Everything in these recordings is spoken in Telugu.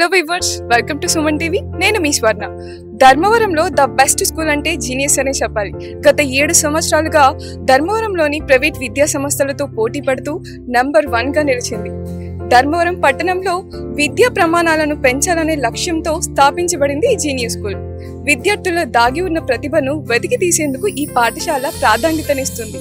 Hello viewers, welcome to Suman TV. నేను మీ స్వర్ణ. ధర్మవరంలో ద బెస్ట్ స్కూల్ అంటే జీనియస్ అనే చెప్పాలి. గత 7 సంవత్సరాలుగా ధర్మవరంలోని ప్రైవేట్ విద్యా సంస్థలతో పోటీ పడుతూ నంబర్ 1గా నిలిచింది. ధర్మవరం పట్టణంలో విద్యా ప్రమాణాలను పెంచాలనే లక్ష్యంతో స్థాపించబడింది ఈ జీనియస్ స్కూల్. విద్యార్థుల దాగి ఉన్న ప్రతిభను వెతికి తీసేందుకు ఈ పాఠశాల ప్రాధాన్యతనిస్తుంది.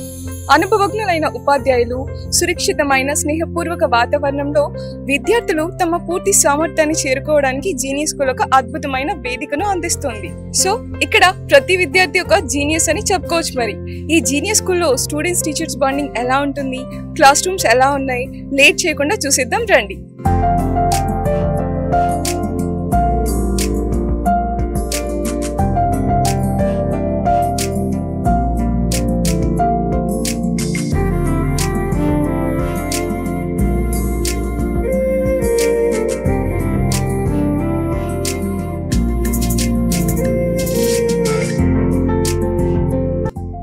అనుభవజ్ఞులైన ఉపాధ్యాయులు, సురక్షితమైన స్నేహపూర్వక వాతావరణంలో విద్యార్థులు తమ పూర్తి సామర్థ్యాన్ని చేరుకోవడానికి జీనియస్ స్కూల్ ఒక అద్భుతమైన వేదికను అందిస్తుంది. సో ఇక్కడ ప్రతి విద్యార్థి ఒక జీనియస్ అని చెప్పుకోవచ్చు. మరి ఈ జీనియస్ స్కూల్లో స్టూడెంట్స్ టీచర్స్ బాండింగ్ ఎలా ఉంటుంది, క్లాస్ రూమ్స్ ఎలా ఉన్నాయి, లేట్ చేయకుండా చూసేద్దాం రండి.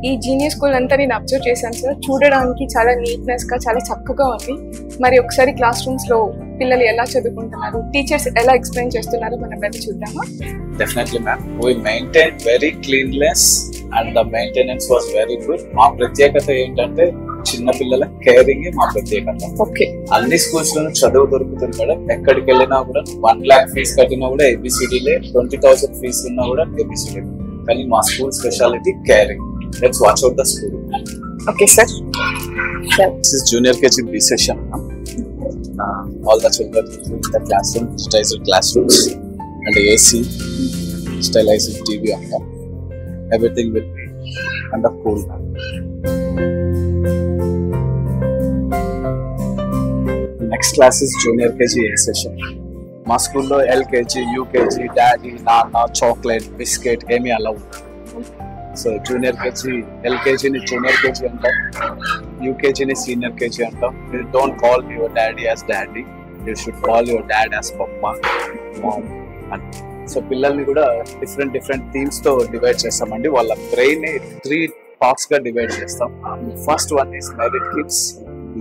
ఈ జీనియస్ స్కూల్ అంతా నేను అబ్జర్వ్ చేశాను సార్. చూడడానికి చాలా నీట్నెస్ గా, చాలా చక్కగా ఉంది. మరి ఒకసారి క్లాస్ రూమ్స్ లో పిల్లలు ఎలా చదువుకుంటున్నారు, టీచర్స్ ఎలా ఎక్స్ప్లెయిన్ చేస్తున్నారో మనం వెళ్ళి చూద్దామా? Definitely ma'am, we maintained very cleanliness and the maintenance was very good. మా ప్రత్యేకత ఏంటంటే చిన్న పిల్లల కేరింగ్ మా ప్రత్యేకత. ఓకే, అన్ని స్కూల్స్ లో చదువు దొరుకుతుంది మేడం. ఎక్కడికి వెళ్ళినా కూడా 1 lakh ఫీజు కట్టినా కూడా ABCDలే, 20,000 ఫీజు ఉన్నా కూడా ABCD. కానీ మా school speciality caring. Let's watch out the school. Okay sir. This is junior KG B session. All the children in the classroom, digitized classrooms and AC, stylized TV on top. Everything will be under cool. Next class is junior KG A session. మా స్కూల్లో LKG, UKG, డాడీ, నాన్న, చాక్లెట్, బిస్కెట్ ఏమీ అలౌ. సో జూనియర్ కేజీ, ఎల్కేజీని జూనియర్ కేజీ అంటాం, యూకేజీని సీనియర్ కేజీ అంటాం. You don't call your daddy as daddy, you should call your dad as papa, mom అని. సో పిల్లల్ని కూడా డిఫరెంట్ థీమ్స్ తో డివైడ్ చేస్తామండి. వాళ్ళ బ్రెయిన్ ని 3 పార్ట్స్ గా డివైడ్ చేస్తాం. First one is merit kids.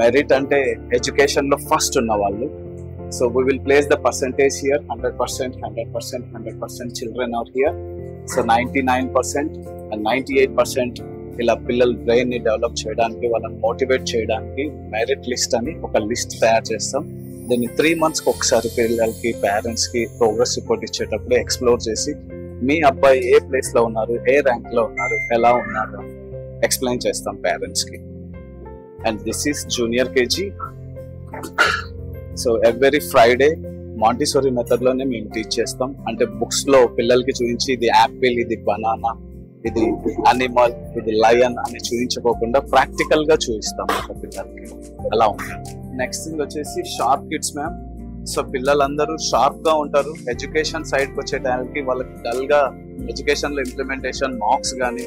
Merit అంటే ఎడ్యుకేషన్ లో ఫస్ట్ ఉన్న వాళ్ళు. So we will place the percentage here. 100% children are here. So 99% and 98% ఇలా పిల్లల బ్రెయిన్ ని డెవలప్ చేయడానికి, వాళ్ళని మోటివేట్ చేయడానికి మెరిట్ లిస్ట్ అని ఒక లిస్ట్ తయారు చేస్తాం. దీన్ని 3 months ఒకసారి పిల్లలకి, పేరెంట్స్ కి ప్రోగ్రెస్ రిపోర్ట్ ఇచ్చేటప్పుడు ఎక్స్ప్లోర్ చేసి మీ అబ్బాయి ఏ ప్లేస్ లో ఉన్నారు, ఏ ర్యాంక్ లో ఉన్నారు, ఎలా ఉన్నారు ఎక్స్ప్లెయిన్ చేస్తాం పేరెంట్స్ కి. And this is junior KG. So every Friday Montessori method లోనే మేము టీచ్ చేస్తాం. అంటే బుక్స్ లో పిల్లలకి చూపించి ఇది యాపిల్, ఇది బనానా, ఇది అనిమల్, ఇది లయన్ అని చూపించుకోకుండా ప్రాక్టికల్ గా చూపిస్తాం పిల్లలకి. అలా ఉంటారు. నెక్స్ట్ థింగ్ వచ్చేసి షార్ప్ కిడ్స్ మ్యామ్. సో పిల్లలందరూ షార్ప్ గా ఉంటారు. ఎడ్యుకేషన్ సైడ్ కి వచ్చే టైంకి వాళ్ళకి డల్ గా, ఎడ్యుకేషన్ లో ఇంప్లిమెంటేషన్, మార్క్స్ కానీ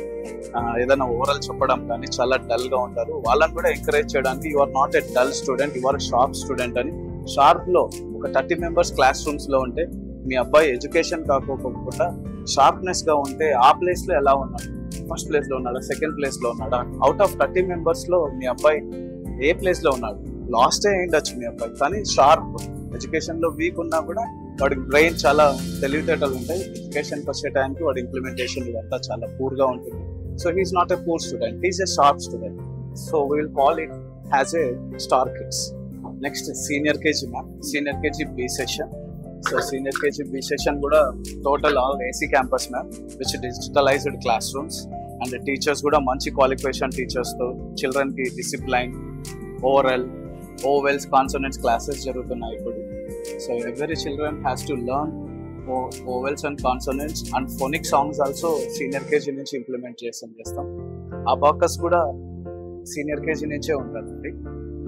ఏదైనా ఓవరాల్ చెప్పడం కానీ చాలా డల్ గా ఉంటారు. వాళ్ళని కూడా ఎంకరేజ్ చేయడానికి you are not a dull student, you are sharp student అని. షార్ప్ లో ఒక 30 members క్లాస్ రూమ్స్ లో ఉంటే మీ అబ్బాయి ఎడ్యుకేషన్ కాకపోకుండా షార్ప్నెస్ గా ఉంటే ఆ ప్లేస్ లో ఎలా ఉన్నాడు, ఫస్ట్ ప్లేస్ లో ఉన్నాడా, సెకండ్ ప్లేస్ లో ఉన్నాడా, అవుట్ ఆఫ్ 30 members లో మీ అబ్బాయి ఏ ప్లేస్ లో ఉన్నాడు, లాస్ట్ అయ్యిండొచ్చు మీ అబ్బాయి, కానీ షార్ప్, ఎడ్యుకేషన్ లో వీక్ ఉన్నా కూడా వాడికి బ్రెయిన్ చాలా తెలివితేటలు ఉంటాయి. ఎడ్యుకేషన్కి వచ్చే టైంకి వాడి ఇంప్లిమెంటేషన్ ఇదంతా చాలా పూర్ గా ఉంటుంది. So he's not a poor student, he's a sharp student. So we will call it has a star kids. Next senior KG ma'am, senior KG B session. సో సీనియర్ కేజీ బి సెషన్ కూడా total all AC campus ma'am, which digitalized class rooms and teachers కూడా మంచి క్వాలిఫికేషన్ టీచర్స్ తో చిల్డ్రన్ కి discipline, oral, vowels, consonants classes జరుగుతున్నాయి ఇప్పుడు. So every children has to learn vowels and consonants and phonic songs also senior KG నుంచి ఇంప్లిమెంట్ చేస్తాం. అబాకస్ కూడా సీనియర్ కేజీ నుంచే ఉంటుందండి.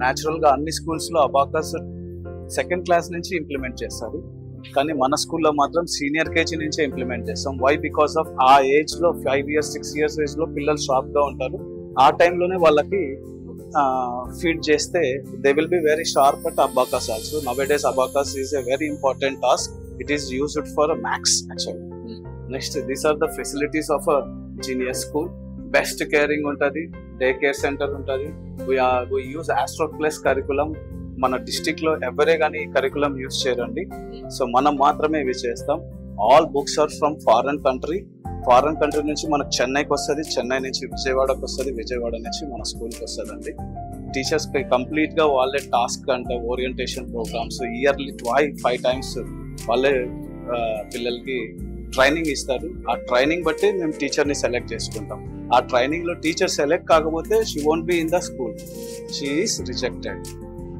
న్యాచురల్ గా అన్ని స్కూల్స్ లో అబాకస్ 2nd క్లాస్ నుంచి ఇంప్లిమెంట్ చేస్తారు, కానీ మన స్కూల్లో మాత్రం సీనియర్ కేజీ నుంచే ఇంప్లిమెంట్ చేస్తాం. వై? బికాస్ ఆఫ్ ఆ ఏజ్ లో 5 years 6 years ఏజ్ లో పిల్లలు షార్ప్ గా ఉంటారు. ఆ టైంలోనే వాళ్ళకి ఫీడ్ చేస్తే they will be very sharp at abacus also. Nowadays abacus is a very important task. It is used for maths actually. Next these are the facilities of a genius school. Best caring ఉంటుంది, డే కేర్ సెంటర్ ఉంటుంది. We use Astro Plus curriculum. మన డిస్ట్రిక్ట్ లో ఎవరే కానీ కరికులం యూజ్ చేయరండి. సో మనం మాత్రమే ఇవి చేస్తాం. All books are from foreign country నుంచి మనకు చెన్నైకి వస్తుంది, చెన్నై నుంచి విజయవాడకి వస్తుంది, విజయవాడ నుంచి మన స్కూల్కి వస్తుంది అండి. టీచర్స్ కి కంప్లీట్ గా వాళ్ళే టాస్క్ అంటే ఓరియంటేషన్ ప్రోగ్రామ్స్ ఇయర్లీ 5 times వాళ్ళే పిల్లలకి ట్రైనింగ్ ఇస్తారు. ఆ ట్రైనింగ్ బట్టి మేము టీచర్ ని సెలెక్ట్ చేసుకుంటాం. ఆ ట్రైనింగ్ లో టీచర్ సెలెక్ట్ కాకపోతే she won't be in the school, she is rejected.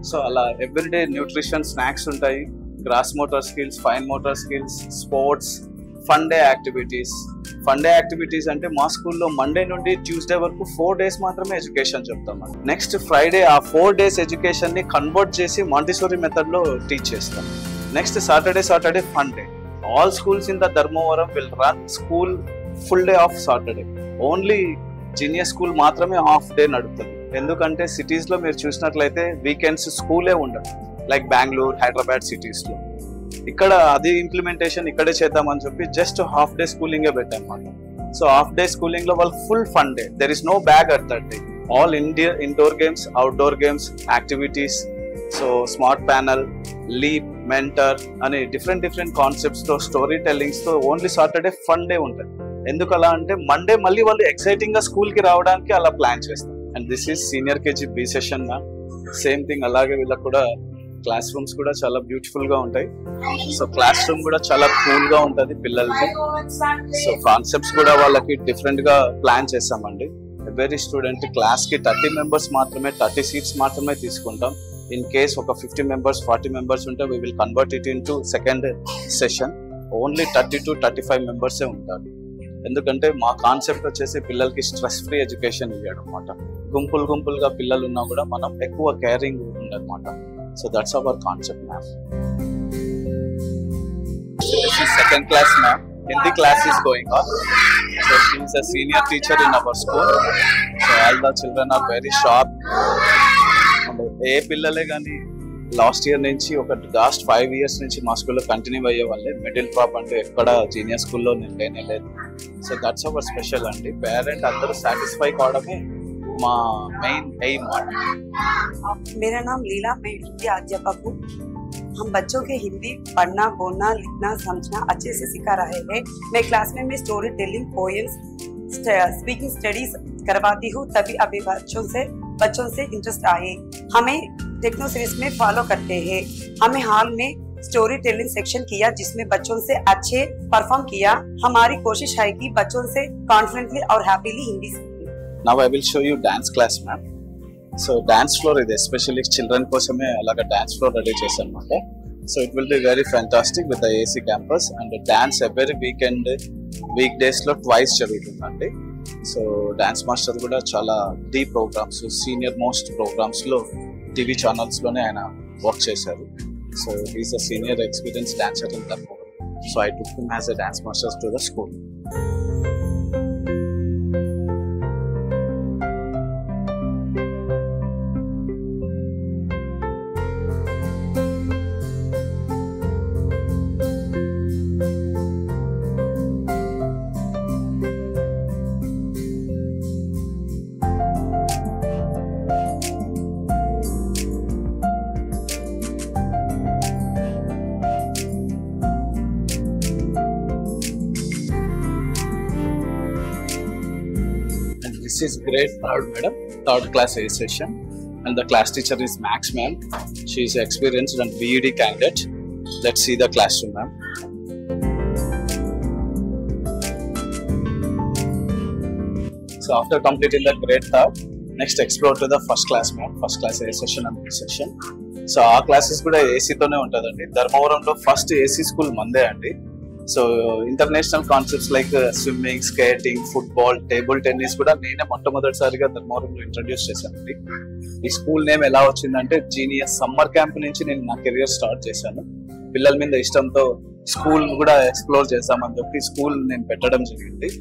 So అలా ఎవ్రీడే న్యూట్రిషన్ స్నాక్స్ ఉంటాయి, gross motor skills, fine motor skills, sports, fun day activities. Fun day activities అంటే మా స్కూల్లో మండే నుండి ట్యూస్డే వరకు 4 days మాత్రమే ఎడ్యుకేషన్ చెప్తాం. నెక్స్ట్ ఫ్రైడే ఆ 4 days ఎడ్యుకేషన్ ని కన్వర్ట్ చేసి మాంటిసోరీ మెథడ్ లో టీచ్ చేస్తాం. Next Saturday fun day. All schools in the Dharmavaram will run school full day of Saturday. Only genius school మాత్రమే హాఫ్ డే నడుపుతుంది. ఎందుకంటే సిటీస్ లో మీరు చూసినట్లయితే వీకెండ్స్ స్కూలే ఉండదు, లైక్ బెంగళూరు, హైదరాబాద్ సిటీస్ లో. ఇక్కడ అది ఇంప్లిమెంటేషన్ ఇక్కడే చేద్దామని చెప్పి జస్ట్ హాఫ్ డే స్కూలింగ్ పెట్టామన్నమాట. సో హాఫ్ డే స్కూలింగ్ లో వాళ్ళు full fun day, there is no bag at that day. All indoor games, outdoor games, activities. So smart panel, leap, mentor అనే డిఫరెంట్ కాన్సెప్ట్స్ తో, స్టోరీ టెల్లింగ్స్ తో ఓన్లీ సాటర్డే ఫన్ డే ఉంటుంది. ఎందుకు అలా అంటే మండే మళ్ళీ వాళ్ళు ఎక్సైటింగ్ గా స్కూల్ కి రావడానికి అలా ప్లాన్ చేస్తాం. And this is senior KG B session. Same thing. అలాగే వీళ్ళకి కూడా క్లాస్ రూమ్స్ కూడా చాలా బ్యూటిఫుల్ గా ఉంటాయి. సో క్లాస్ రూమ్ కూడా చాలా కూల్ గా ఉంటది పిల్లలకి. సో కాన్సెప్ట్స్ కూడా వాళ్ళకి డిఫరెంట్ గా ప్లాన్ చేస్తామండి. ఎవరీ స్టూడెంట్ క్లాస్ కి 30 members మాత్రమే, 30 seats మాత్రమే తీసుకుంటాం. ఇన్ కేస్ ఒక 50 members, 40 members ఉంటే we will convert it into second session. Only 30 to 35 members ఉంటారు. ఎందుకంటే మా కాన్సెప్ట్ వచ్చేసి పిల్లలకి స్ట్రెస్ ఫ్రీ ఎడ్యుకేషన్ ఇవ్వడం అనమాట. గుంపులుగా పిల్లలు ఉన్నా కూడా మనం ఎక్కువ కేరింగ్ ఉందన్నమాట. So that's our concept ma'am. Second class ma'am. Hindi class is going on. So she is a senior teacher in our school. So all the children are very sharp. ఏ పిల్లలే కానీ లాస్ట్ ఇయర్ నుంచి లాస్ట్ 5 years నుంచి మా స్కూల్లో కంటిన్యూ అయ్యే వాళ్ళే. మిడిల్ డ్రాప్ అంటే ఎక్కడ జీనియర్ స్కూల్లో నేను లేనేలేదు. సో దట్స్ అవర్ స్పెషల్ అండి. పేరెంట్ అందరూ సాటిస్ఫై కావడమే మా మెయిన్ ఎయిమ్. मेरा नाम लीला, मैं हिंदी अध्यापक हूँ. हम बच्चों के हिंदी पढ़ना, बोलना, लिखना, समझना अच्छे से सिखा रहे हैं. मैं क्लास में story telling, poems, speaking studies करवाती हूँ. तभी अभी बच्चों से इंटरेस्ट आए. हमें टेक्नो सीरीज में फॉलो करते हैं. हमें हाल में स्टोरी टेलिंग सेक्शन किया जिसमें बच्चों से अच्छे परफॉर्म किया. हमारी कोशिश है कि बच्चों से कॉन्फिडेंटली और हैप्पीली हिंदी सीखें. Now I will show you dance class, ma'am. So dance floor is especially children kosame alaga dance floor ready chesanamata. So it will be very fantastic with the AC campus, and the dance every weekend, weekdays lo twice jarugundandi. So dance master kuda chala deep programs, senior most programs lo TV channels lone aina work chesaru. So he is a senior experienced dancer in Dharmavara. So I took him as a dance master to the school. This is grade 3rd, madam. 3rd class A session, and the class teacher is Max, ma'am. She is experienced and BEd candidate. Let's see the classroom, ma'am. So after completing the grade 3rd, next explore to the first class, ma'am. First class A session and B session. So our classes kuda AC tone untadandi. Dharmavaram lo first AC school mande andi. So international concepts like swimming, skating, football, table tennis కూడా నేనే మొట్టమొదటిసారిగా ధర్మవరంలో ఇంట్రడ్యూస్ చేశానండి. ఈ స్కూల్ నేమ్ ఎలా వచ్చిందంటే జీనియస్ సమ్మర్ క్యాంప్ నుంచి నేను నా కెరియర్ స్టార్ట్ చేశాను. పిల్లల మీద ఇష్టంతో స్కూల్ కూడా ఎక్స్ప్లోర్ చేస్తామని చెప్పి స్కూల్ నేను పెట్టడం జరిగింది.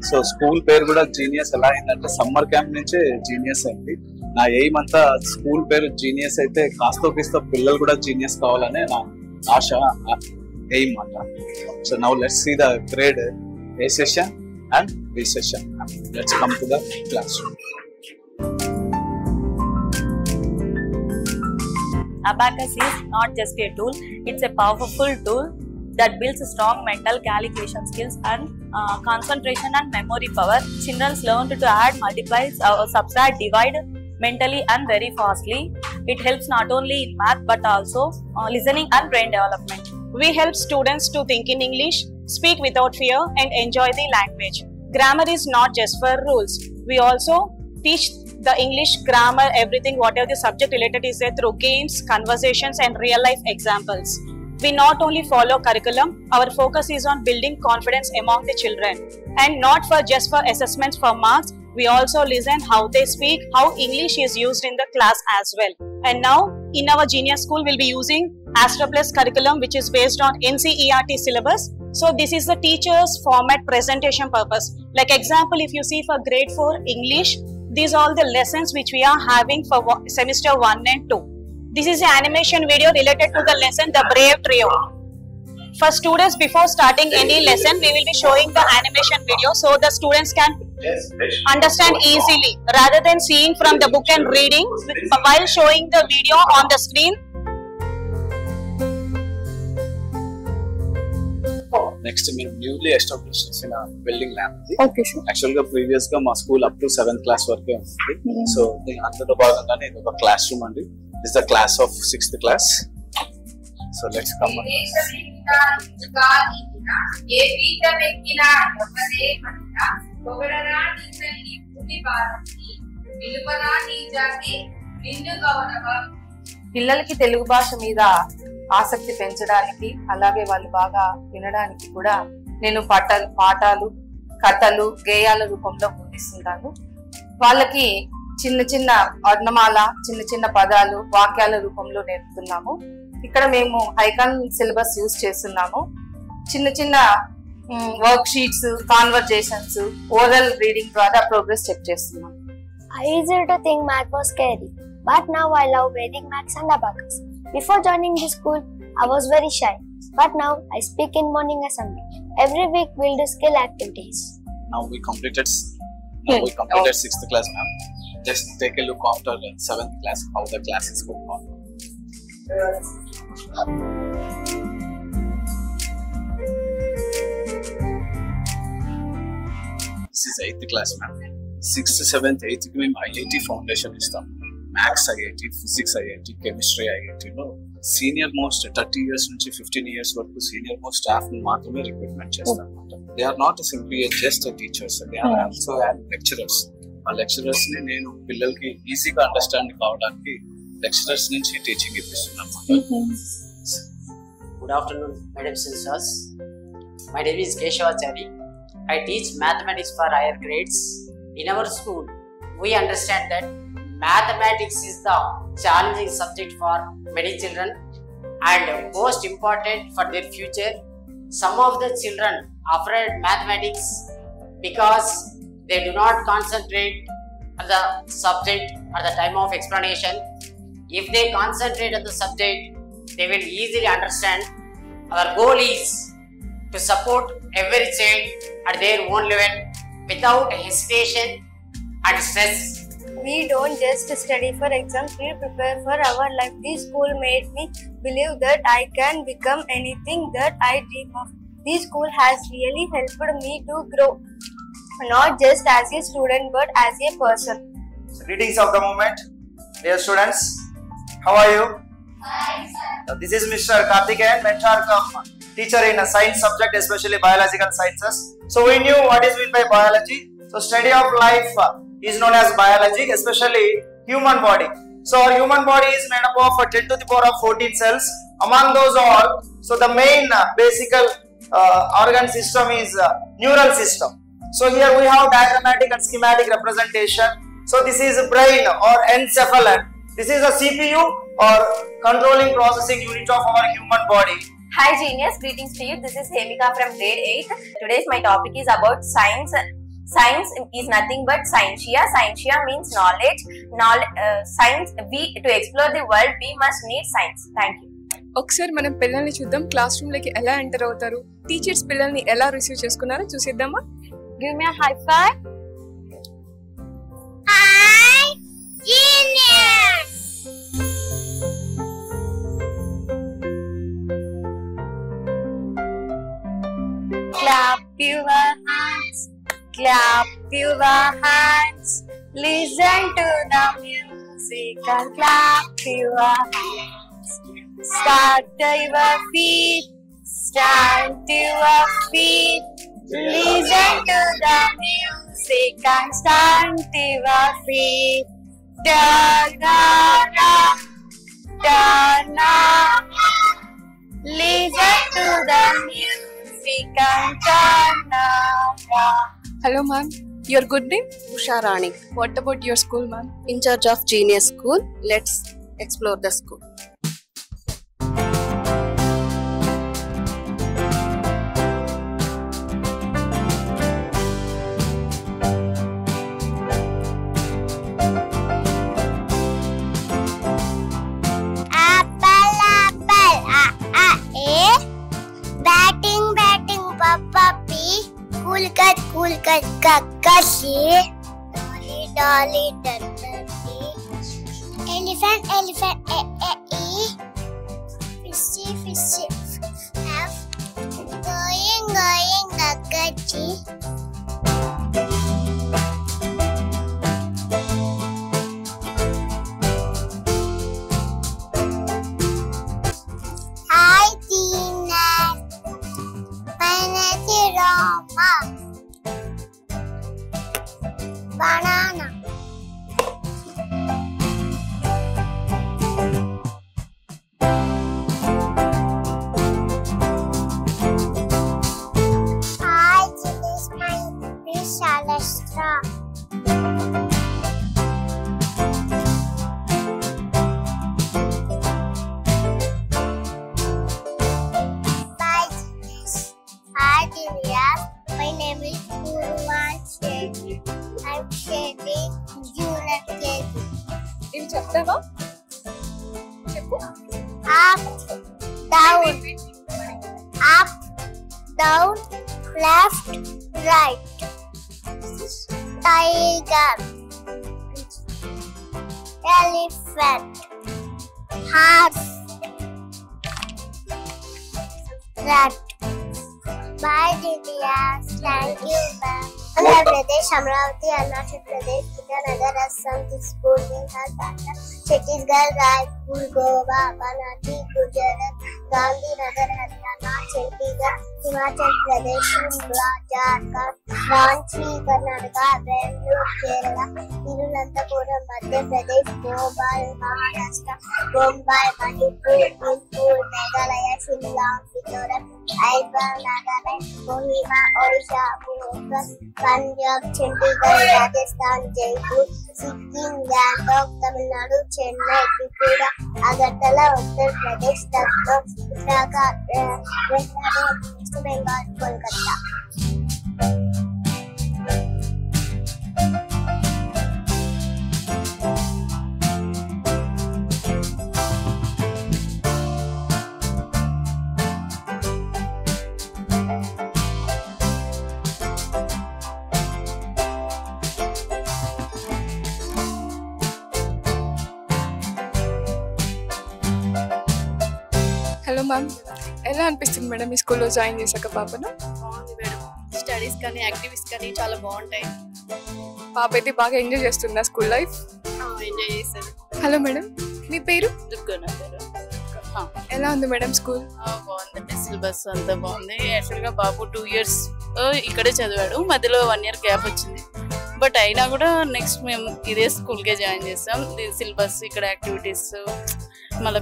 సో స్కూల్ పేరు కూడా జీనియస్ ఎలా అయిందంటే సమ్మర్ క్యాంప్ నుంచే జీనియస్ అయింది. నా ఎయిమ్ అంతా స్కూల్ పేరు జీనియస్ అయితే కాస్తో పిస్తో పిల్లలు కూడా జీనియస్ కావాలనే నా ఆశ, aim mata. So now let's see the grade A session and B session. Let's come to the classroom. Abacus is not just a tool, it's a powerful tool that builds strong mental calculation skills and concentration and memory power. Children learn to add, multiply, subtract, divide mentally and very fastly. It helps not only in math but also listening and brain development. We help students to think in English, speak without fear, and enjoy the language. Grammar is not just for rules. We also teach the English grammar, everything, whatever the subject related is there, through games, conversations, and real life examples. We not only follow curriculum, our focus is on building confidence among the children, and not for just for assessments for marks. We also listen how they speak, how English is used in the class as well. And now in our junior school we'll be using Astra Plus curriculum, which is based on NCERT syllabus. So this is the teacher's format presentation purpose. Like example, if you see for grade 4 English, these are all the lessons which we are having for semester 1 and 2. This is an animation video related to the lesson The Brave Trio. For students, before starting any lesson, we will be showing the animation video so the students can understand easily rather than seeing from the book and reading. While showing the video on the screen, next మేము న్యూలీ ఎస్టాబ్లిష్ చేసిన building lab. Okay sir. Actual గా ప్రీవియస్ గా మా school up to 7th class వరకే ఉంది. సో అందులో భాగంగానే ఇది ఒక క్లాస్ రూమ్ అండి. This the class of 6th class. So let's come. పిల్లలకి తెలుగు భాష మీద ఆసక్తి పెంచడానికి, అలాగే వాళ్ళు బాగా వినడానికి కూడా నేను పాఠాలు, కథలు, గేయాల రూపంలో బోధిస్తుంటాను. వాళ్ళకి చిన్న చిన్న వర్ణమాల, చిన్న చిన్న పదాలు, వాక్యాల రూపంలో నేర్పుతున్నాము. ఇక్కడ మేము ఐకాన్ సిలబస్ యూజ్ చేస్తున్నాము. చిన్న చిన్న work sheets, conversations, oral reading ద్వారా ప్రోగ్రెస్ చెక్ చేస్తున్నాం. I used to think math was scary, but now I love Vedic maths and abacus. Before joining the school, I was very shy, but now I speak in morning assembly. Every week we'll do skill activities. Now we completed 6th class now. Just take a look after 7th class how the class is going on. This is 8th class ma'am. 6th, 7th, 8th కి మేము IIT ఫౌండేషన్ ఇస్తాం. Maths IIT, physics IIT, chemistry IIT లో సీనియర్ మోస్ట్ 30 years నుంచి 15 years వరకు సీనియర్ మోస్ట్ స్టాఫ్ ని మాత్రమే రిక్రూట్మెంట్ చేస్తాం. They are not simply just teachers, they are also lecturers. ఆ లెక్చరర్స్ ని నేను పిల్లలకి ఈజీగా అండర్స్టాండ్ కావడానికి లెక్చరర్స్ నుంచి టీచింగ్ ఇప్పిస్తున్నాం. Good afternoon, madam and sirs. My name is Keshavachari. I teach mathematics for higher grades. In our school, we understand that mathematics is the challenging subject for many children and most important for their future. Some of the children avoid mathematics because they do not concentrate on the subject at the time of explanation. If they concentrate on the subject, they will easily understand. Our goal is to support every child at their own level without hesitation and stress. We don't just study for exams, we prepare for our life. This school made me believe that I can become anything that I dream of. This school has really helped me to grow, not just as a student but as a person. Greetings of the moment, dear students. How are you? Hi, sir. This is Mr. Karthikeyan, mentor cum teacher in a science subject, especially biological sciences. So we knew what is meant by biology. So study of life is known as biology, especially human body. So our human body is made up of 10 to the power of 14 cells. Among those all, so the main basic organ system is neural system. So here we have diagrammatic and schematic representation. So this is brain or encephalon. This is a CPU or controlling processing unit of our human body. Hi genius, greetings to you. This is Hemika from grade 8. Today's my topic is about science. Science is nothing but scientia. Scientia means knowledge. Science, to explore the world, we must need science. Thank you. ఒకసారి మనం పిల్లల్ని చూద్దాం. క్లాస్ రూమ్ లోకి ఎలా ఎంటర్ అవుతారు, టీచర్స్ పిల్లల్ని ఎలా రిసీవ్ చేసుకున్నారో చూసేద్దామా. Give me a high five. Hi, genius. your hands, clap your hands, listen to the music and clap your hands. Start your feet, stand to your feet, listen to the music and stand to your feet. Turn around, turn around, listen to the music and turn around. Hello ma'am, your good name? Usha Rani, What about your school ma'am? in charge of Genius School. Let's explore the school. Apple, apple, A. Batting, batting, Papa P. Cool cut, Kakashi. Dolly, dolly, Daddy. Elephant, elephant, E. Fishy, fishy, F. Going, Nagachi. Hi, Tina. My name is Rama. Banana. Hi, this is my Miss Alastra. Hi, Dinesh. Hi, Divya. My name is Purvan Shetty. I'm Shetty Junior KG. ఇవి చెప్తావా? చెప్పు. Up, down, up, down, left, right. Tiger, elephant, horse, rat. Bye, Divya. Thank you, ma'am. Andhra Pradesh, Amravati, Arunachal Pradesh, Itanagar, Assam, Dispoor, Bihar, Patna, Chhattisgarh, Raipur, Goa, Banati, Gujarat, Gandhinagar, Haryana, Chandigarh, Himachal Pradesh, Shimla, Jharkhand, Ranchi, Karnataka, Bangalore, Kerala, Thiruvananthapuram, Madhya Pradesh, Bhopal, Maharashtra, Mumbai, Manipur, Manipur, Meghalaya, Shillong, Mizoram, Aizawl, Nagaland, Kohima, Odisha, Bhubaneswar, Punjab, Chandigarh, Rajasthan, Jaipur, Sikkim, Gangtok, Tamil Nadu, Chennai, Tripura, Agartala, Uttar Pradesh, Lucknow, Uttarakhand, West Bengal, Kolkata. Hello ma'am, ఎలా అనిపిస్తుంది మేడం ఈ స్కూల్లో జాయిన్ చేశాక పాపను? బాగుంది మేడం. స్టడీస్ కానీ యాక్టివిటీస్ కానీ చాలా బాగుంటాయి. పాప అయితే బాగా ఎంజాయ్ చేస్తుందా స్కూల్ లైఫ్? ఎంజాయ్ చేశారు. హలో మేడం, మీ పేరు? దుర్గా పేరు. ఎలా ఉంది మేడం స్కూల్? బాగుందండి. సిలబస్ అంతా బాగుంది. యాక్చువల్గా బాబు 2 years ఇక్కడే చదివాడు. మధ్యలో 1 year గ్యాప్ వచ్చింది. బట్ అయినా కూడా నెక్స్ట్ మేము ఇదే స్కూల్కే జాయిన్ చేస్తాం. సిలబస్ ఇక్కడ యాక్టివిటీస్ మళ్ళీ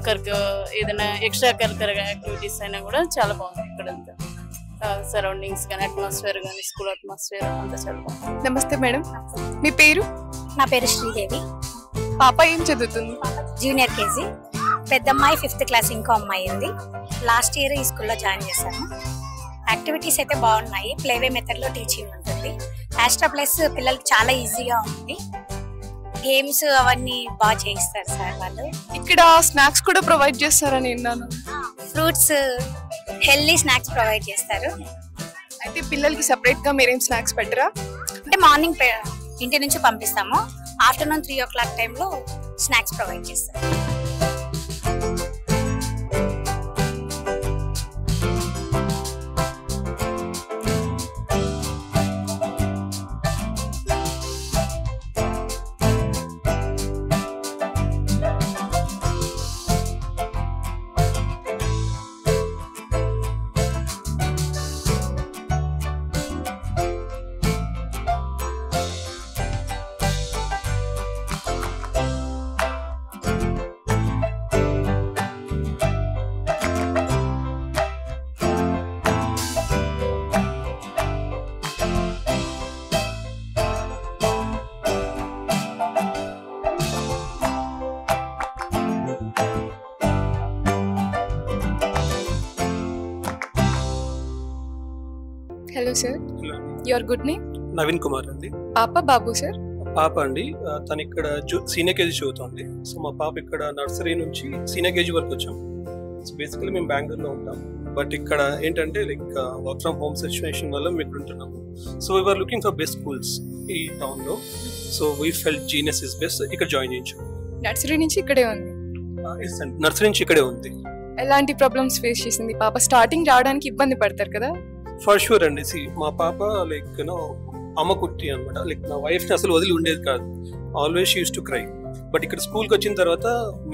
ఏదైనా ఎక్స్ట్రా కరికులర్ యాక్టివిటీస్ అయినా కూడా చాలా బాగుంది. ఇక్కడంతా సరౌండింగ్స్ కానీ అట్మాస్ఫియర్ కానీ స్కూల్ అట్మాస్ఫియర్ అంతా చాలా బాగుంది. నమస్తే మేడం, మీ పేరు? నా పేరు శ్రీదేవి. పాప ఏం చదువుతుంది? Junior KG. పెద్ద అమ్మాయి 5th క్లాస్, ఇంకో అమ్మాయి ఉంది. లాస్ట్ ఇయర్ ఈ స్కూల్లో జాయిన్ చేశాను. యాక్టివిటీస్ అయితే బాగున్నాయి. ప్లేవే మెథడ్లో టీచింగ్ ఉంటుంది. ఆస్ట్రా ప్లస్ పిల్లలకి చాలా ఈజీగా ఉంది. గేమ్స్ అవన్నీ బాగా చేయిస్తారు సార్ వాళ్ళు. ఇక్కడ స్నాక్స్ కూడా ప్రొవైడ్ చేస్తారని విన్నాను. ఫ్రూట్స్, హెల్దీ స్నాక్స్ ప్రొవైడ్ చేస్తారు. అయితే పిల్లలకి సెపరేట్ గా మీరేం స్నాక్స్ పెట్టరా? అంటే మార్నింగ్ ఇంటి నుంచి పంపిస్తాము. ఆఫ్టర్నూన్ 3 o'clock టైంలో స్నాక్స్ ప్రొవైడ్ చేస్తారు. Hello sir, your good name? Naveen Kumar అండి. పాప బాబు సార్? పాప అండి, తను ఇక్కడ సీనియర్ కేజీ చదువుతుంది. సో మా పాప ఇక్కడ నర్సరీ నుంచి సీనియర్ కేజీ వరకు వచ్చాం. సో బేసికలీ మేము బెంగళూరులో ఉంటాం, బట్ ఇక్కడ ఏంటంటే like work from home situation వల్ల మేము ఇక్కడ ఉంటున్నాము. So we are looking for best schools ఈ టౌన్లో. So we felt genius is best, ఇక్కడ జాయిన్ చేయించాం. నర్సరీ నుంచి ఇక్కడే ఉంది? నర్సరీ నుంచి ఇక్కడే ఉంది. ఎలాంటి ప్రాబ్లమ్స్ ఫేస్ చేసింది పాప? స్టార్టింగ్ రావడానికి ఇబ్బంది పడతారు కదా? ఫర్ షూర్ అండి. మా పాప లైక్ యూనో అమ్మ కుట్టి అనమాట. లైక్ నా వైఫ్ని అసలు వదిలి ఉండేది కాదు. Always she use to cry. But ఇక్కడ స్కూల్కి వచ్చిన తర్వాత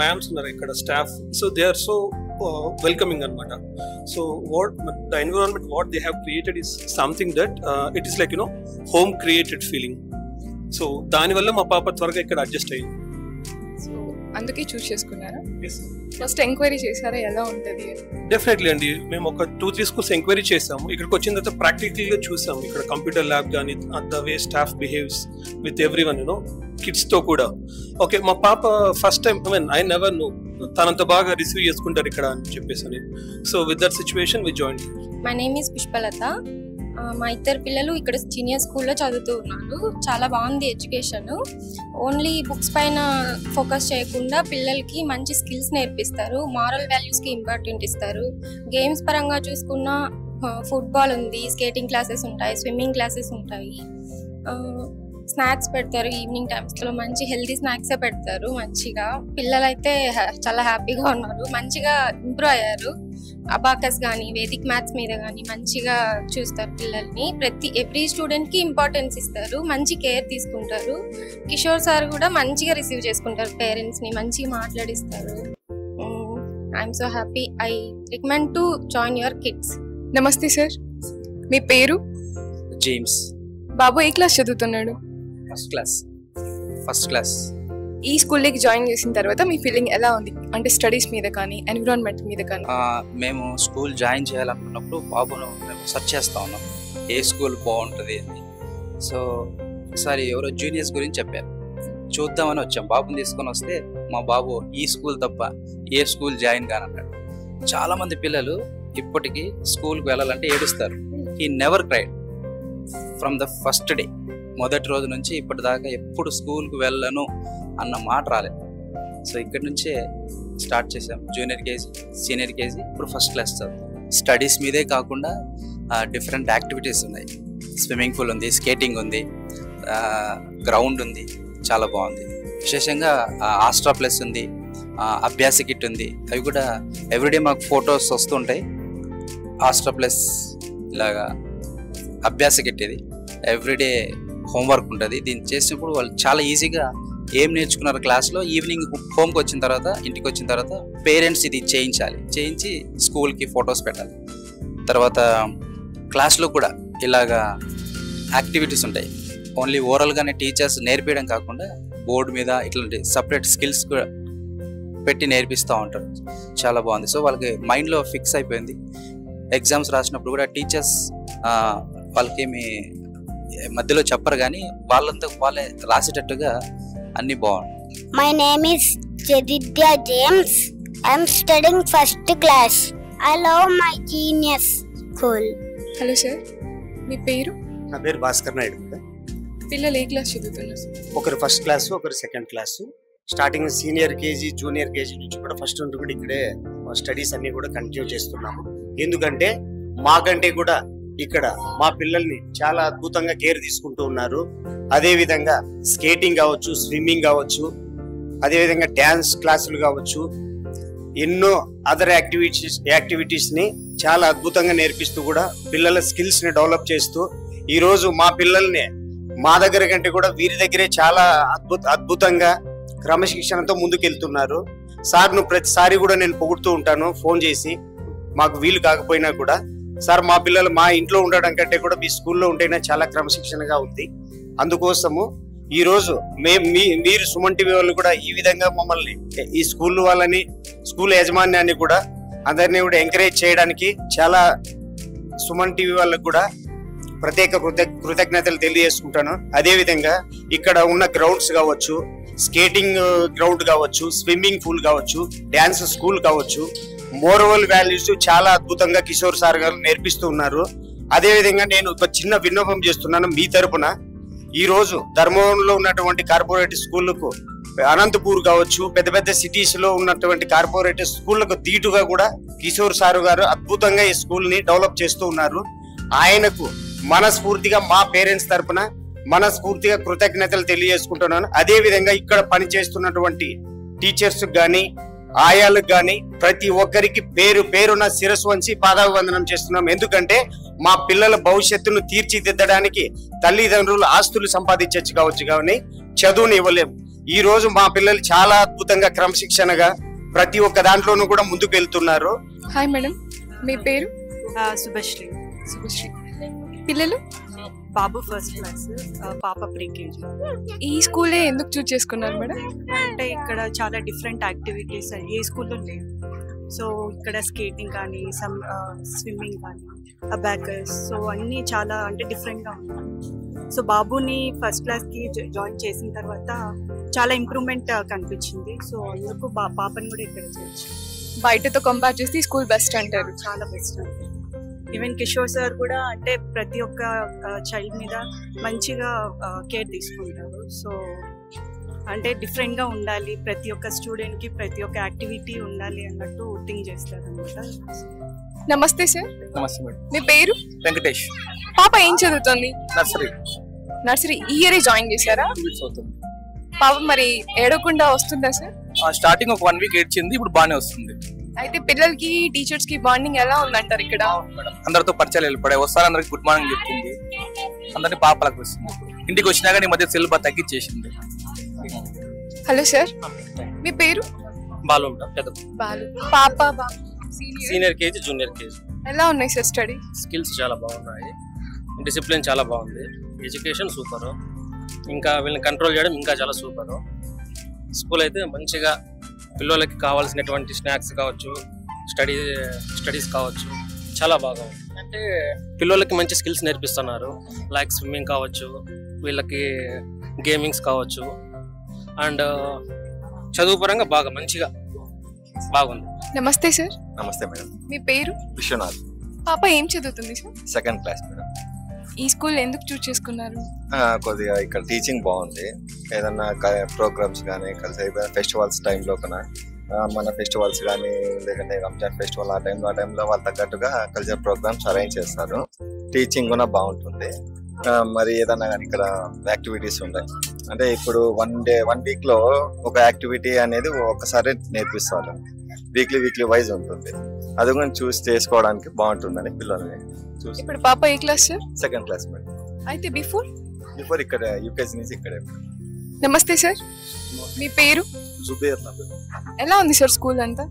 మ్యామ్స్ ఉన్నారు ఇక్కడ staff. So they are so welcoming అనమాట. So what the environment what they have created is something that it is like you know home created feeling. So దానివల్ల మా పాప త్వరగా ఇక్కడ అడ్జస్ట్ అయ్యింది. సో అందుకే చూస్ చేసుకున్నారా? ఫస్ట్ ఎంక్వైరీ చేశారా ఎలా ఉంటుంది? డెఫినెట్లీ అండి. మేము ఒక 2-3 స్కూల్స్ ఎంక్వైరీ చేసాము. ఇక్కడికి వచ్చిన తర్వాత ప్రాక్టికల్గా చూసాము. ఇక్కడ కంప్యూటర్ ల్యాబ్ కానీ the way staff behaves with every one you know కిడ్స్తో కూడా. ఓకే, మా పాప first time I never know తనంత బాగా రిసీవ్ చేసుకుంటారు ఇక్కడ అని చెప్పేసి. So with that situation we join. My name is Pushpalatha. మా ఇద్దరు పిల్లలు ఇక్కడ సీనియర్ స్కూల్లో చదువుతూ ఉన్నారు. చాలా బాగుంది ఎడ్యుకేషన్. ఓన్లీ బుక్స్ పైన ఫోకస్ చేయకుండా పిల్లలకి మంచి స్కిల్స్ నేర్పిస్తారు. మారల్ వాల్యూస్కి ఇంపార్టెంట్ ఇస్తారు. గేమ్స్ పరంగా చూసుకున్న ఫుట్బాల్ ఉంది, స్కేటింగ్ క్లాసెస్ ఉంటాయి, స్విమ్మింగ్ క్లాసెస్ ఉంటాయి. స్నాక్స్ పెడతారు ఈవినింగ్ టైమ్స్లో. మంచి హెల్తీ స్నాక్సే పెడతారు మంచిగా. పిల్లలైతే చాలా హ్యాపీగా ఉన్నారు, మంచిగా ఇంప్రూవ్ అయ్యారు. అబాకస్ కానీ వేదిక్ మ్యాథ్స్ మీద కానీ మంచిగా చూస్తారు పిల్లల్ని. ఎవ్రీ స్టూడెంట్కి ఇంపార్టెన్స్ ఇస్తారు, మంచి కేర్ తీసుకుంటారు. కిషోర్ సార్ కూడా మంచిగా రిసీవ్ చేసుకుంటారు పేరెంట్స్ని, మంచిగా మాట్లాడిస్తారు. I'm so happy. I recommend to join your kids. నమస్తే సార్, మీ పేరు? జేమ్స్. బాబు ఏ క్లాస్ చదువుతున్నాడు? First class. ఈ స్కూల్లోకి జాయిన్ చేసిన తర్వాత మీ ఫీలింగ్ ఎలా ఉంది? అంటే స్టడీస్ మీద కానీ ఎన్విరాన్మెంట్ మీద కానీ. మేము స్కూల్ జాయిన్ చేయాలనుకున్నప్పుడు బాబును మేము సెర్చ్ చేస్తా ఉన్నాం ఏ స్కూల్ బాగుంటుంది అని. సో ఒకసారి ఎవరో జూనియర్స్ గురించి చెప్పారు, చూద్దామని వచ్చాం. బాబుని తీసుకొని వస్తే మా బాబు ఈ స్కూల్ తప్ప ఏ స్కూల్ జాయిన్ కానన్నాడు. చాలామంది పిల్లలు ఇప్పటికీ స్కూల్కి వెళ్ళాలంటే ఏడుస్తారు. He never cried from the first day. మొదటి రోజు నుంచి ఇప్పటిదాకా ఎప్పుడు స్కూల్కి వెళ్ళను అన్న మాట రాలేదు. సో ఇక్కడి నుంచే స్టార్ట్ చేసాం. జూనియర్ కేజీ, సీనియర్ కేజీ, ఇప్పుడు ఫస్ట్ క్లాస్ చదువు. స్టడీస్ మీదే కాకుండా డిఫరెంట్ యాక్టివిటీస్ ఉన్నాయి. స్విమ్మింగ్ పూల్ ఉంది, స్కేటింగ్ ఉంది, గ్రౌండ్ ఉంది, చాలా బాగుంది. విశేషంగా ఆస్ట్రా ప్లస్ ఉంది, అభ్యాస కిట్ ఉంది. అవి కూడా ఎవ్రీడే మాకు ఫొటోస్ వస్తుంటాయి. ఆస్ట్రా ప్లస్ ఇలాగా అభ్యాస కిట్ ఇది ఎవ్రీడే హోంవర్క్ ఉంటుంది. దీన్ని చేసినప్పుడు వాళ్ళు చాలా ఈజీగా ఏం నేర్చుకున్నారు క్లాస్లో, ఈవినింగ్ హోమ్కి వచ్చిన తర్వాత, ఇంటికి వచ్చిన తర్వాత పేరెంట్స్ ఇది చేయించి స్కూల్కి ఫొటోస్ పెట్టాలి. తర్వాత క్లాస్లో కూడా ఇలాగా యాక్టివిటీస్ ఉంటాయి. ఓన్లీ ఓరల్గానే టీచర్స్ నేర్పించడం కాకుండా బోర్డు మీద ఇట్లాంటి సపరేట్ స్కిల్స్ కూడా పెట్టి నేర్పిస్తూ ఉంటారు. చాలా బాగుంది. సో వాళ్ళకి మైండ్లో ఫిక్స్ అయిపోయింది. ఎగ్జామ్స్ రాసినప్పుడు కూడా టీచర్స్ వాళ్ళకేమి మధ్యలో చెప్పరు కానీ వాళ్ళంతా వాళ్ళే రాసేటట్టుగా అన్ని బాగుంది. My name is Jaditya James. I'm studying first class. I love my genius school. Hello sir, మీ పేరు? నా పేరు భాస్కర్ నాయుడు. పిల్లలు ఏ క్లాస్ చదువుతున్నారు? ఒకరు ఫస్ట్ క్లాస్, ఒకరు second class. Starting senior KG, junior KG నుంచి కూడా ఫస్ట్ నుండి కూడా ఇక్కడే స్టడీస్ అన్ని కూడా కంటిన్యూ చేస్తున్నాము. ఎందుకంటే మాకంటే కూడా ఇక్కడ మా పిల్లల్ని చాలా అద్భుతంగా కేర్ తీసుకుంటూ ఉన్నారు. అదే విధంగా స్కేటింగ్ కావచ్చు, స్విమ్మింగ్ కావచ్చు, అదే విధంగా డ్యాన్స్ క్లాసులు కావచ్చు, ఎన్నో అదర్ యాక్టివిటీస్ ని చాలా అద్భుతంగా నేర్పిస్తూ కూడా పిల్లల స్కిల్స్ ని డెవలప్ చేస్తూ ఈ రోజు మా పిల్లల్ని మా దగ్గర కంటే కూడా వీరి దగ్గరే చాలా అద్భుతంగా క్రమశిక్షణతో ముందుకెళ్తున్నారు. సార్ను ప్రతిసారి కూడా నేను పొగుడుతూ ఉంటాను ఫోన్ చేసి, మాకు వీలు కాకపోయినా కూడా, సార్ మా పిల్లలు మా ఇంట్లో ఉండడం కంటే కూడా మీ స్కూల్లో ఉంటేనే చాలా క్రమశిక్షణగా ఉంది. అందుకోసము ఈ రోజు మీరు సుమన్ టీవీ వాళ్ళు కూడా ఈ విధంగా మమ్మల్ని, ఈ స్కూల్ వాళ్ళని, స్కూల్ యాజమాన్యాన్ని కూడా అందరినీ కూడా ఎంకరేజ్ చేయడానికి చాలా సుమన్ టీవీ వాళ్ళకు కూడా ప్రత్యేక కృతజ్ఞతలు తెలియజేసుకుంటాను. అదే విధంగా ఇక్కడ ఉన్న గ్రౌండ్స్ కావచ్చు, స్కేటింగ్ గ్రౌండ్ కావచ్చు, స్విమ్మింగ్ పూల్ కావచ్చు, డ్యాన్స్ స్కూల్ కావచ్చు, మోరల్ వాల్యూస్ చాలా అద్భుతంగా కిషోర్ సార్ గారు నేర్పిస్తూ ఉన్నారు. అదేవిధంగా నేను ఒక చిన్న విన్నపం చేస్తున్నాను మీ తరపున. ఈ రోజు ధర్మవరంలో ఉన్నటువంటి కార్పొరేట్ స్కూళ్లకు, అనంతపూర్ కావచ్చు, పెద్ద పెద్ద సిటీస్ లో ఉన్నటువంటి కార్పొరేట్ స్కూళ్లకు దీటుగా కూడా కిషోర్ సారు గారు అద్భుతంగా ఈ స్కూల్ ని డెవలప్ చేస్తూ ఉన్నారు. ఆయనకు మనస్ఫూర్తిగా మా పేరెంట్స్ తరపున మనస్ఫూర్తిగా కృతజ్ఞతలు తెలియజేసుకుంటున్నాను. అదే విధంగా ఇక్కడ పనిచేస్తున్నటువంటి టీచర్స్ గాని, ఆయాలకు గాని ప్రతి ఒక్కరికి పేరు పేరున శిరస్సు వంచి పాదాభివందనం చేస్తున్నాం. ఎందుకంటే మా పిల్లల భవిష్యత్తును తీర్చిదిద్దడానికి తల్లిదండ్రులు ఆస్తులు సంపాదించవచ్చు కావచ్చు కానీ చదువుని ఇవ్వలేము. ఈ రోజు మా పిల్లలు చాలా అద్భుతంగా క్రమశిక్షణగా ప్రతి ఒక్క దాంట్లోనూ కూడా ముందుకు వెళ్తున్నారు. హాయ్ మేడం, మీ పేరు? శుభశ్రీ. శుభశ్రీ. పిల్లలు? బాబు ఫస్ట్ క్లాస్, పాప ప్రీకేజీ. ఈ స్కూలే ఎందుకు చూస్ చేసుకున్నారు మేడం? అంటే ఇక్కడ చాలా డిఫరెంట్ యాక్టివిటీస్ ఏ స్కూల్లో లేవు. సో ఇక్కడ స్కేటింగ్ కానీ, స్విమ్మింగ్ కానీ, అబాకస్, సో అన్నీ చాలా అంటే డిఫరెంట్గా ఉన్నాయి. సో బాబుని ఫస్ట్ క్లాస్కి జాయిన్ చేసిన తర్వాత చాలా ఇంప్రూవ్మెంట్ కనిపించింది. సో అందుకు పాపని కూడా ఇక్కడ చేయొచ్చు. బయటతో కంపేర్ చేస్తే స్కూల్ బెస్ట్ అంటారు? చాలా బెస్ట్ అంటారు. ఈవెన్ కిషోర్ సార్ కూడా అంటే ప్రతి ఒక్క చైల్డ్ మీద మంచిగా కేర్ తీసుకుంటారు. సో అంటే డిఫరెంట్గా ఉండాలి, ప్రతి ఒక్క స్టూడెంట్కి ప్రతి ఒక్క యాక్టివిటీ ఉండాలి అన్నట్టు థింక్ చేస్తారు అనమాట. నమస్తే సార్. నమస్తే మేడం. మీ పేరు? వెంకటేష్. పాప ఏం చదువుతుంది? నర్సరీ. నర్సరీ ఈ ఇయర్ జాయిన్ చేశారా? పాప మరి ఏడవకుండా వస్తుందా సార్? స్టార్టింగ్ ఒక 1 వీక్ ఏడ్చింది, ఇప్పుడు బాగానే వస్తుంది. అయితే పిల్లలకి టీచర్స్ కి బాండింగ్ ఎలా ఉందంటారు ఇక్కడ? అందరితో పరిచయాలు వెళ్ళిపడాయి, వస్తారు అందరికి గుడ్ మార్నింగ్ చెప్తుంది, అందరినీ పాపలకు వస్తుంది. ఇంటికి వచ్చినా కానీ మధ్య సెల్ బాగా తగ్గించేసింది. హలో సార్, మీ పేరు? బాలు. బాలు. పాప సీనియర్ కేజీ, జూనియర్ కేజీ. ఎలా ఉన్నాయి సార్ స్టడీ? స్కిల్స్ చాలా బాగున్నాయి, డిసిప్లిన్ చాలా బాగుంది, ఎడ్యుకేషన్ సూపర్, ఇంకా వీళ్ళని కంట్రోల్ చేయడం ఇంకా చాలా సూపర్. స్కూల్ అయితే మంచిగా పిల్లలకి కావాల్సినటువంటి స్నాక్స్ కావచ్చు, స్టడీస్ కావచ్చు, చాలా బాగా ఉంది. అంటే పిల్లలకి మంచి స్కిల్స్ నేర్పిస్తున్నారు, లైక్ స్విమ్మింగ్ కావచ్చు, వీళ్ళకి గేమింగ్స్ కావచ్చు, అండ్ చదువు పరంగా బాగా మంచిగా బాగుంది. నమస్తే సార్. నమస్తే మేడం. మీ పేరు? విశ్వనాథ్. పాప ఏం చదువుతుంది సార్? 2nd class madam. ఈ స్కూల్ ఎందుకు చూస్ చేసుకున్నారు? కొద్దిగా ఇక్కడ టీచింగ్ బాగుంది. ఏదన్నా ప్రోగ్రామ్స్ కానీ కలిసి ఫెస్టివల్స్ టైంలో కన్నా మన ఫెస్టివల్స్ కానీ లేదంటే రంజాన్ ఫెస్టివల్ ఆ టైంలో వాళ్ళ తగ్గట్టుగా కల్చర్ ప్రోగ్రామ్స్ అరేంజ్ చేస్తారు. టీచింగ్ కూడా బాగుంటుంది. మరి ఏదన్నా కానీ ఇక్కడ యాక్టివిటీస్ ఉన్నాయి అంటే ఇప్పుడు 1 వీక్ లో ఒక యాక్టివిటీ అనేది ఒకసారి నేర్పిస్తారు. వీక్లీ వైజ్ ఉంటుంది. అది కూడా చూస్ చేసుకోవడానికి బాగుంటుందని పిల్లల్ని చూసి. ఇప్పుడు పాప ఏ class sir? 2nd class madam. అయితే బిఫోర్ ఇక్కడ యూకేజీ నుంచి ఇక్కడే. నమస్తే సార్, మీ పేరు? జుబేర్. ఎలా ఉంది సార్ స్కూల్ అంతా?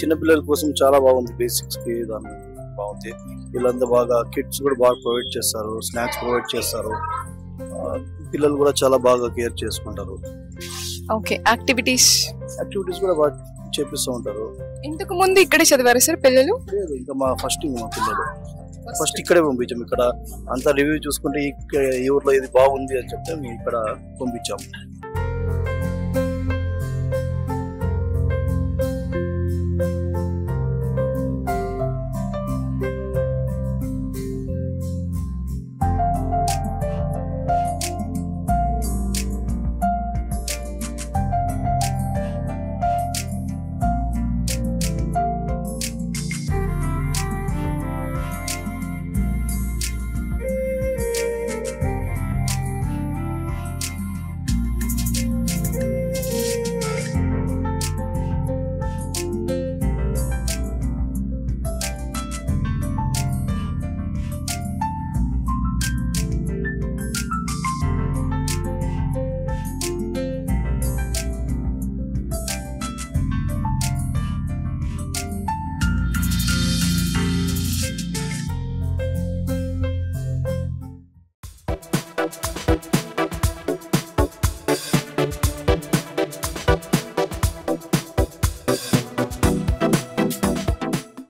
చిన్న పిల్లల కోసం చాలా బాగుంది, బేసిక్స్ కి దాని బాగుంది. వీళ్ళంతా బాగా కిట్స్ కూడా బాగా ప్రొవైడ్ చేస్తారు, స్నాక్స్ ప్రొవైడ్ చేస్తారు, పిల్లలు కూడా చాలా బాగా కేర్ చేసుకుంటారు. ఓకే, యాక్టివిటీస్ కూడా బాగా చేపిస్తూ ఉంటారు. ఇంతకు ముందు ఇక్కడే చదివారు సార్ పిల్లలు? లేదు, ఇంకా మా పిల్లలు ఫస్ట్ ఇక్కడే పంపించాం. ఇక్కడ అంతా రివ్యూ చూసుకుంటే ఈ ఊర్లో ఇది బాగుంది అని చెప్తే మేము ఇక్కడ పంపించాము.